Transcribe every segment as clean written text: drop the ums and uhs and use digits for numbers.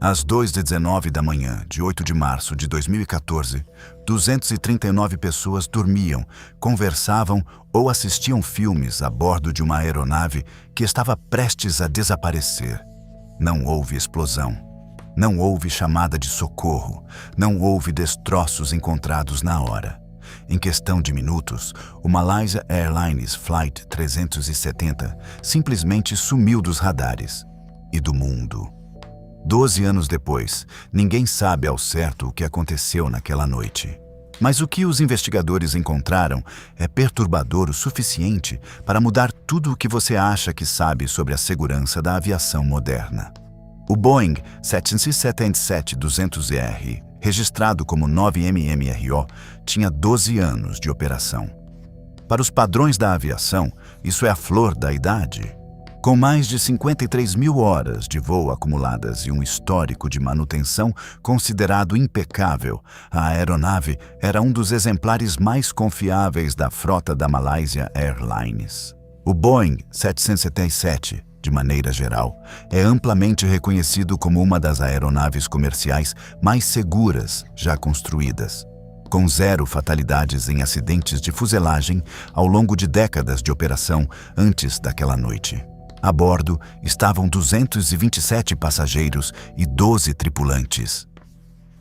Às 2h19 da manhã de 8 de março de 2014, 239 pessoas dormiam, conversavam ou assistiam filmes a bordo de uma aeronave que estava prestes a desaparecer. Não houve explosão. Não houve chamada de socorro. Não houve destroços encontrados na hora. Em questão de minutos, o Malaysia Airlines Flight 370 simplesmente sumiu dos radares e do mundo. 12 anos depois, ninguém sabe ao certo o que aconteceu naquela noite. Mas o que os investigadores encontraram é perturbador o suficiente para mudar tudo o que você acha que sabe sobre a segurança da aviação moderna. O Boeing 777-200ER, registrado como 9MMRO, tinha 12 anos de operação. Para os padrões da aviação, isso é a flor da idade. Com mais de 53 mil horas de voo acumuladas e um histórico de manutenção considerado impecável, a aeronave era um dos exemplares mais confiáveis da frota da Malaysia Airlines. O Boeing 777, de maneira geral, é amplamente reconhecido como uma das aeronaves comerciais mais seguras já construídas, com 0 fatalidades em acidentes de fuselagem ao longo de décadas de operação antes daquela noite. A bordo estavam 227 passageiros e 12 tripulantes.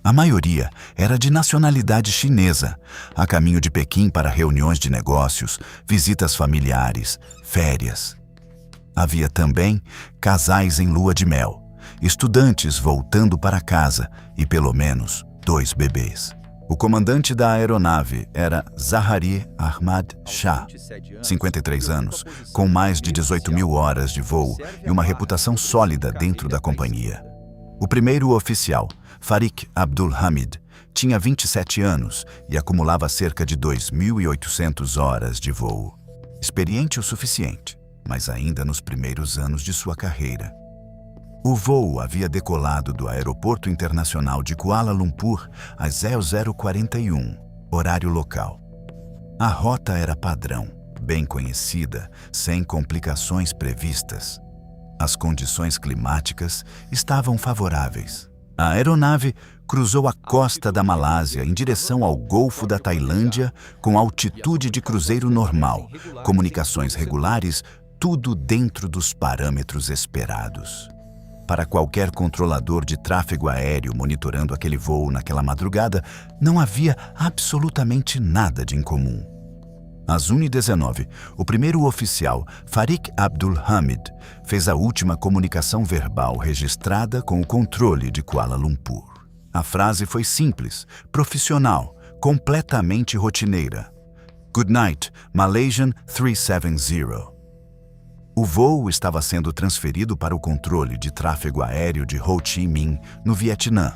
A maioria era de nacionalidade chinesa, a caminho de Pequim para reuniões de negócios, visitas familiares, férias. Havia também casais em lua de mel, estudantes voltando para casa e pelo menos 2 bebês. O comandante da aeronave era Zahari Ahmad Shah, 53 anos, com mais de 18 mil horas de voo e uma reputação sólida dentro da companhia. O primeiro oficial, Farik Abdul Hamid, tinha 27 anos e acumulava cerca de 2.800 horas de voo. Experiente o suficiente, mas ainda nos primeiros anos de sua carreira. O voo havia decolado do Aeroporto Internacional de Kuala Lumpur às 00h41, horário local. A rota era padrão, bem conhecida, sem complicações previstas. As condições climáticas estavam favoráveis. A aeronave cruzou a costa da Malásia em direção ao Golfo da Tailândia com altitude de cruzeiro normal, comunicações regulares, tudo dentro dos parâmetros esperados. Para qualquer controlador de tráfego aéreo monitorando aquele voo naquela madrugada, não havia absolutamente nada de incomum. Às 1h19, o primeiro oficial, Farik Abdul Hamid, fez a última comunicação verbal registrada com o controle de Kuala Lumpur. A frase foi simples, profissional, completamente rotineira. Good night, Malaysian 370. O voo estava sendo transferido para o controle de tráfego aéreo de Ho Chi Minh, no Vietnã.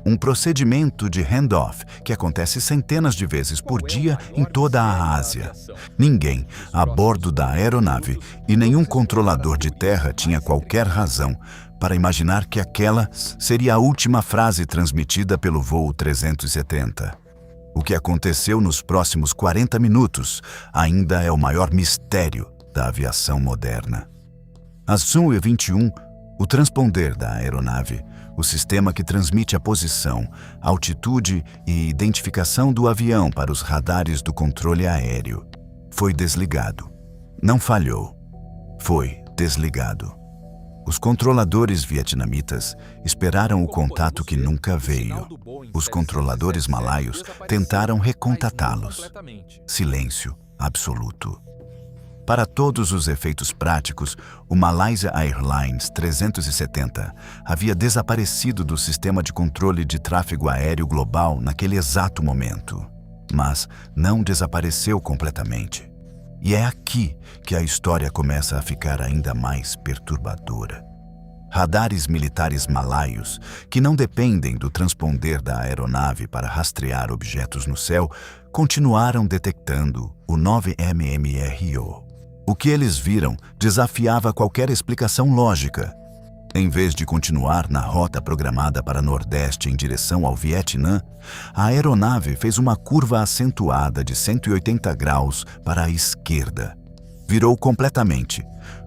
Um procedimento de handoff que acontece centenas de vezes por dia em toda a Ásia. Ninguém a bordo da aeronave e nenhum controlador de terra tinha qualquer razão para imaginar que aquela seria a última frase transmitida pelo voo 370. O que aconteceu nos próximos 40 minutos ainda é o maior mistério da aviação moderna. Às 1h21, o transponder da aeronave, o sistema que transmite a posição, altitude e identificação do avião para os radares do controle aéreo, foi desligado. Não falhou. Foi desligado. Os controladores vietnamitas esperaram o contato que nunca veio. Os controladores malaios tentaram recontatá-los. Silêncio absoluto. Para todos os efeitos práticos, o Malaysia Airlines 370 havia desaparecido do sistema de controle de tráfego aéreo global naquele exato momento. Mas não desapareceu completamente. E é aqui que a história começa a ficar ainda mais perturbadora. Radares militares malaios, que não dependem do transponder da aeronave para rastrear objetos no céu, continuaram detectando o 9MMRO. O que eles viram desafiava qualquer explicação lógica. Em vez de continuar na rota programada para Nordeste em direção ao Vietnã, a aeronave fez uma curva acentuada de 180 graus para a esquerda. Virou completamente,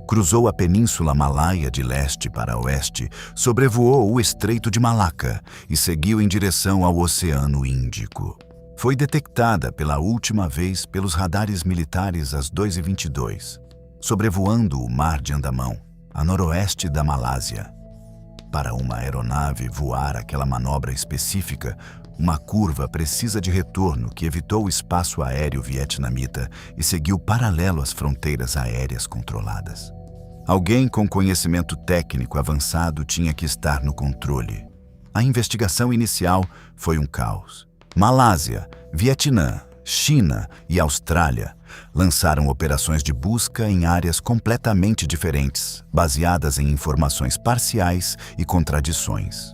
cruzou a Península Malaia de leste para oeste, sobrevoou o Estreito de Malaca e seguiu em direção ao Oceano Índico. Foi detectada pela última vez pelos radares militares às 2h22, sobrevoando o Mar de Andamão, a noroeste da Malásia. Para uma aeronave voar aquela manobra específica, uma curva precisa de retorno que evitou o espaço aéreo vietnamita e seguiu paralelo às fronteiras aéreas controladas. Alguém com conhecimento técnico avançado tinha que estar no controle. A investigação inicial foi um caos. Malásia, Vietnã, China e Austrália lançaram operações de busca em áreas completamente diferentes, baseadas em informações parciais e contradições.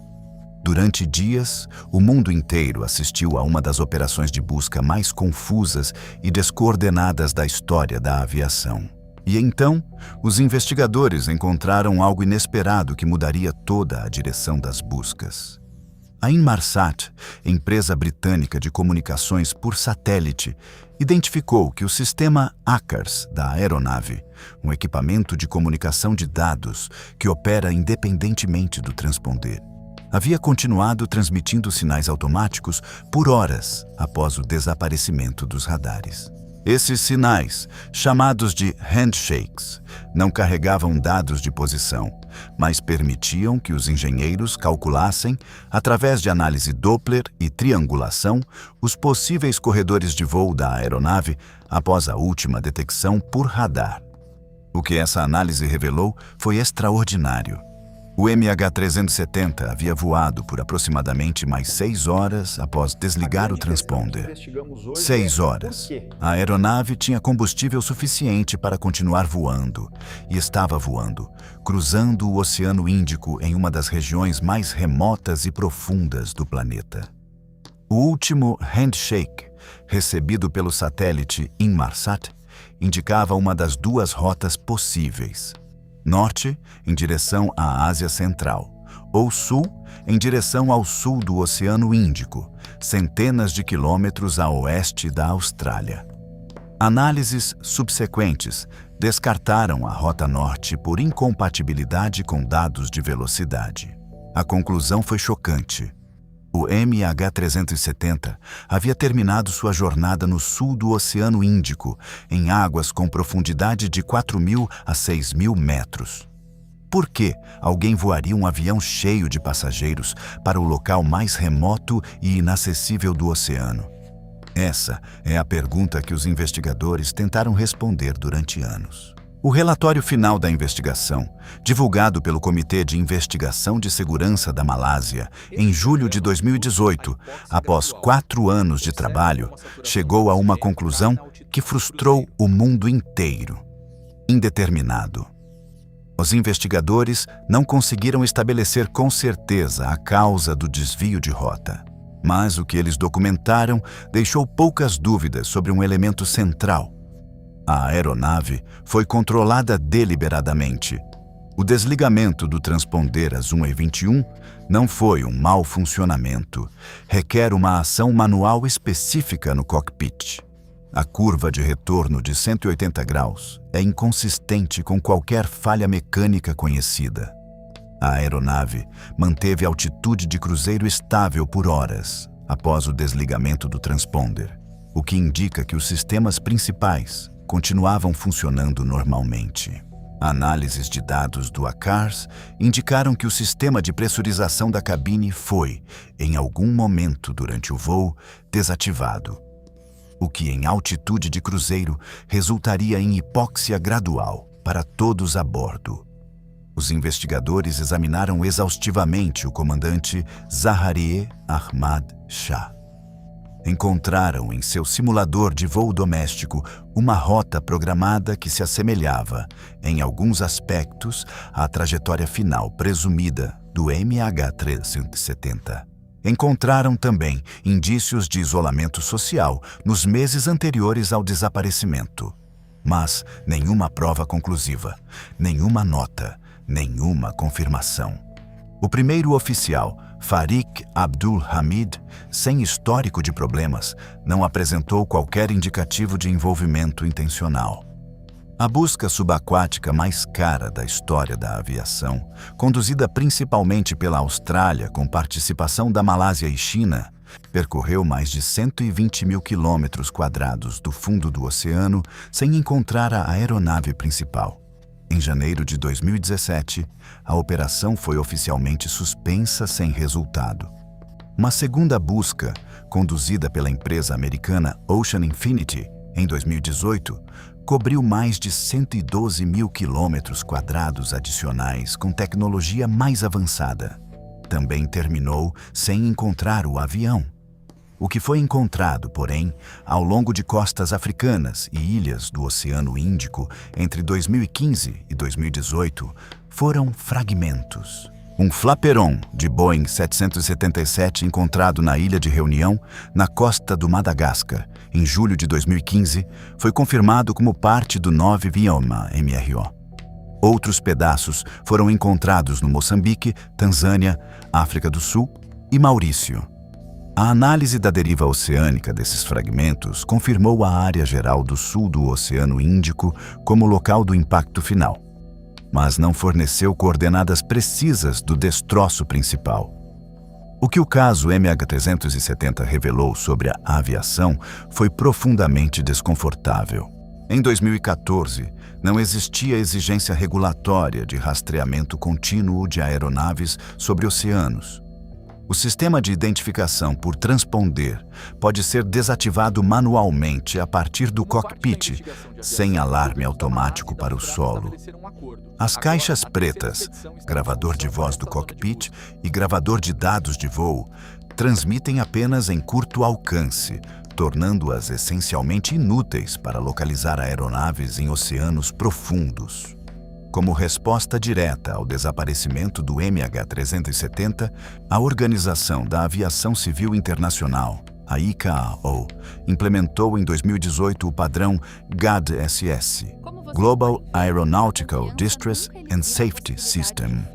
Durante dias, o mundo inteiro assistiu a uma das operações de busca mais confusas e descoordenadas da história da aviação. E então, os investigadores encontraram algo inesperado que mudaria toda a direção das buscas. A Inmarsat, empresa britânica de comunicações por satélite, identificou que o sistema ACARS da aeronave, um equipamento de comunicação de dados que opera independentemente do transponder, havia continuado transmitindo sinais automáticos por horas após o desaparecimento dos radares. Esses sinais, chamados de handshakes, não carregavam dados de posição, mas permitiam que os engenheiros calculassem, através de análise Doppler e triangulação, os possíveis corredores de voo da aeronave após a última detecção por radar. O que essa análise revelou foi extraordinário. O MH370 havia voado por aproximadamente mais 6 horas após desligar o transponder. 6 horas. A aeronave tinha combustível suficiente para continuar voando e estava voando, cruzando o Oceano Índico em uma das regiões mais remotas e profundas do planeta. O último handshake, recebido pelo satélite Inmarsat, indicava uma das duas rotas possíveis: norte, em direção à Ásia Central, ou sul, em direção ao sul do Oceano Índico, centenas de quilômetros a oeste da Austrália. Análises subsequentes descartaram a rota norte por incompatibilidade com dados de velocidade. A conclusão foi chocante. O MH370 havia terminado sua jornada no sul do Oceano Índico, em águas com profundidade de 4.000 a 6.000 metros. Por que alguém voaria um avião cheio de passageiros para o local mais remoto e inacessível do oceano? Essa é a pergunta que os investigadores tentaram responder durante anos. O relatório final da investigação, divulgado pelo Comitê de Investigação de Segurança da Malásia em julho de 2018, após 4 anos de trabalho, chegou a uma conclusão que frustrou o mundo inteiro. Indeterminado. Os investigadores não conseguiram estabelecer com certeza a causa do desvio de rota, mas o que eles documentaram deixou poucas dúvidas sobre um elemento central. A aeronave foi controlada deliberadamente. O desligamento do transponder às 1h21 não foi um mau funcionamento. Requer uma ação manual específica no cockpit. A curva de retorno de 180 graus é inconsistente com qualquer falha mecânica conhecida. A aeronave manteve altitude de cruzeiro estável por horas após o desligamento do transponder, o que indica que os sistemas principais continuavam funcionando normalmente. Análises de dados do ACARS indicaram que o sistema de pressurização da cabine foi, em algum momento durante o voo, desativado, o que em altitude de cruzeiro resultaria em hipóxia gradual para todos a bordo. Os investigadores examinaram exaustivamente o comandante Zaharie Ahmad Shah. Encontraram em seu simulador de voo doméstico uma rota programada que se assemelhava, em alguns aspectos, à trajetória final presumida do MH370. Encontraram também indícios de isolamento social nos meses anteriores ao desaparecimento, mas nenhuma prova conclusiva, nenhuma nota, nenhuma confirmação. O primeiro oficial, Farik Abdul Hamid, sem histórico de problemas, não apresentou qualquer indicativo de envolvimento intencional. A busca subaquática mais cara da história da aviação, conduzida principalmente pela Austrália com participação da Malásia e China, percorreu mais de 120 mil quilômetros quadrados do fundo do oceano sem encontrar a aeronave principal. Em janeiro de 2017, a operação foi oficialmente suspensa sem resultado. Uma segunda busca, conduzida pela empresa americana Ocean Infinity, em 2018, cobriu mais de 112 mil quilômetros quadrados adicionais com tecnologia mais avançada. Também terminou sem encontrar o avião. O que foi encontrado, porém, ao longo de costas africanas e ilhas do Oceano Índico entre 2015 e 2018 foram fragmentos. Um flaperon de Boeing 777 encontrado na Ilha de Reunião, na costa do Madagascar, em julho de 2015, foi confirmado como parte do 9 Vioma MRO. Outros pedaços foram encontrados no Moçambique, Tanzânia, África do Sul e Maurício. A análise da deriva oceânica desses fragmentos confirmou a área geral do sul do Oceano Índico como local do impacto final, mas não forneceu coordenadas precisas do destroço principal. O que o caso MH370 revelou sobre a aviação foi profundamente desconfortável. Em 2014, não existia exigência regulatória de rastreamento contínuo de aeronaves sobre oceanos. O sistema de identificação por transponder pode ser desativado manualmente a partir do cockpit, sem alarme automático para o solo. As caixas pretas, gravador de voz do cockpit e gravador de dados de voo, transmitem apenas em curto alcance, tornando-as essencialmente inúteis para localizar aeronaves em oceanos profundos. Como resposta direta ao desaparecimento do MH370, a Organização da Aviação Civil Internacional, a ICAO, implementou em 2018 o padrão GAD-SS, Global Aeronautical Distress and Safety System.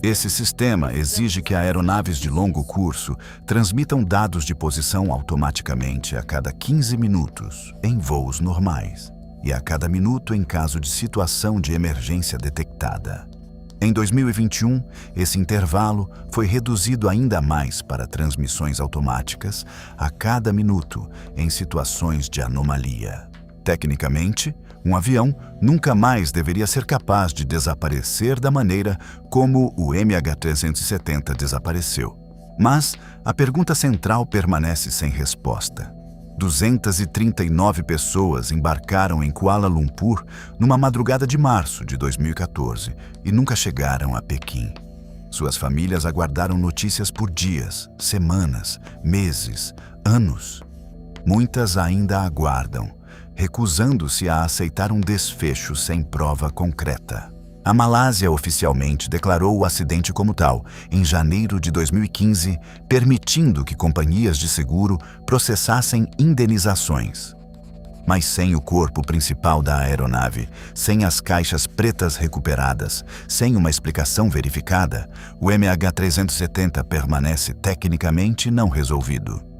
Esse sistema exige que aeronaves de longo curso transmitam dados de posição automaticamente a cada 15 minutos, em voos normais, e a cada minuto em caso de situação de emergência detectada. Em 2021, esse intervalo foi reduzido ainda mais para transmissões automáticas a cada minuto em situações de anomalia. Tecnicamente, um avião nunca mais deveria ser capaz de desaparecer da maneira como o MH370 desapareceu. Mas a pergunta central permanece sem resposta. 239 pessoas embarcaram em Kuala Lumpur numa madrugada de março de 2014 e nunca chegaram a Pequim. Suas famílias aguardaram notícias por dias, semanas, meses, anos. Muitas ainda aguardam, recusando-se a aceitar um desfecho sem prova concreta. A Malásia oficialmente declarou o acidente como tal, em janeiro de 2015, permitindo que companhias de seguro processassem indenizações. Mas sem o corpo principal da aeronave, sem as caixas pretas recuperadas, sem uma explicação verificada, o MH370 permanece tecnicamente não resolvido.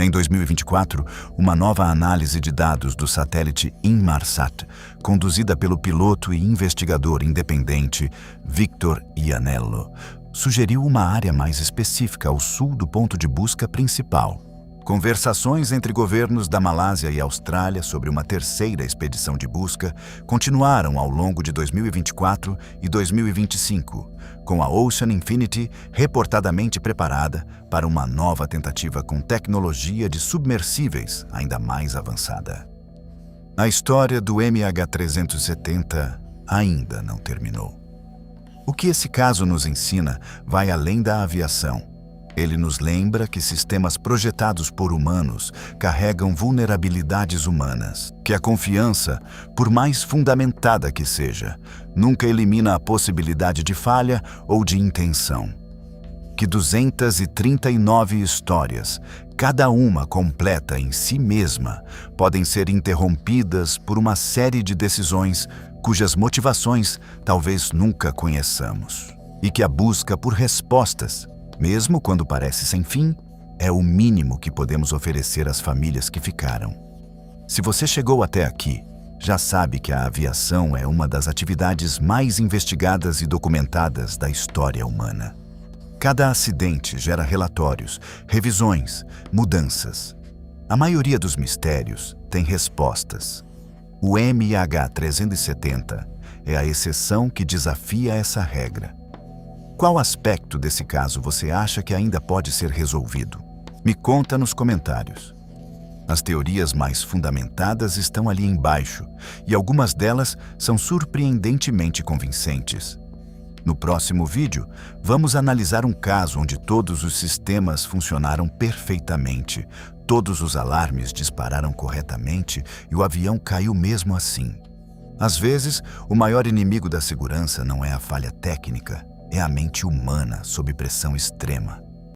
Em 2024, uma nova análise de dados do satélite Inmarsat, conduzida pelo piloto e investigador independente Victor Ianello, sugeriu uma área mais específica ao sul do ponto de busca principal. Conversações entre governos da Malásia e Austrália sobre uma terceira expedição de busca continuaram ao longo de 2024 e 2025, com a Ocean Infinity reportadamente preparada para uma nova tentativa com tecnologia de submersíveis ainda mais avançada. A história do MH370 ainda não terminou. O que esse caso nos ensina vai além da aviação. Ele nos lembra que sistemas projetados por humanos carregam vulnerabilidades humanas, que a confiança, por mais fundamentada que seja, nunca elimina a possibilidade de falha ou de intenção. Que 239 histórias, cada uma completa em si mesma, podem ser interrompidas por uma série de decisões cujas motivações talvez nunca conheçamos. E que a busca por respostas, mesmo quando parece sem fim, é o mínimo que podemos oferecer às famílias que ficaram. Se você chegou até aqui, já sabe que a aviação é uma das atividades mais investigadas e documentadas da história humana. Cada acidente gera relatórios, revisões, mudanças. A maioria dos mistérios tem respostas. O MH370 é a exceção que desafia essa regra. Qual aspecto desse caso você acha que ainda pode ser resolvido? Me conta nos comentários. As teorias mais fundamentadas estão ali embaixo, e algumas delas são surpreendentemente convincentes. No próximo vídeo, vamos analisar um caso onde todos os sistemas funcionaram perfeitamente, todos os alarmes dispararam corretamente e o avião caiu mesmo assim. Às vezes, o maior inimigo da segurança não é a falha técnica, é a mente humana sob pressão extrema.